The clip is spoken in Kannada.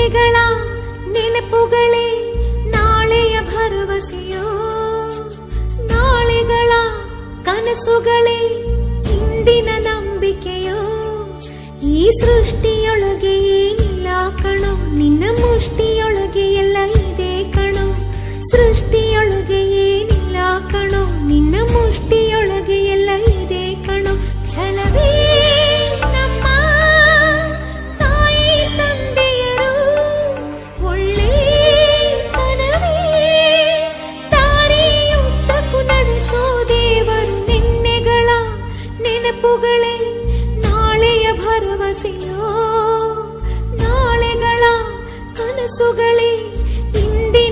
ನಿನ್ನೆಗಳ ನೆನಪುಗಳೇ ನಾಳೆಯ ಭರವಸೆಯೋ, ನಾಳೆಗಳ ಕನಸುಗಳೇ ಇಂದಿನ ನಂಬಿಕೆಯೋ. ಈ ಸೃಷ್ಟಿಯೊಳಗೆ ಏನಿಲ್ಲ ಕಣೋ, ನಿನ್ನ ಮುಷ್ಟಿಯೊಳಗೆ ಎಲ್ಲ ಇದೆ ಕಣೋ. ಸೃಷ್ಟಿಯೊಳಗೆ ಏನಿಲ್ಲ ಕಣೋ, ನಿನ್ನ ಮುಷ್ಟಿಯೊಳಗೆ ಎಲ್ಲ ಇದೆ ಕಣೋ. ಛಲವೇ ನಮ್ಮ ತಾಯಿ ತಂದೆಯರು, ಒಳ್ಳೆತನವೇ ದಾರಿಯುದ್ದಕ್ಕೂ ನಡೆಸೋ ದೇವರು. ನಿನ್ನೆಗಳ ನೆನಪುಗಳೇ ನಾಳೆಯ ಭರವಸೆಯೋ, ನಾಳೆಗಳ ಕನಸುಗಳೇ ಇಂದಿನ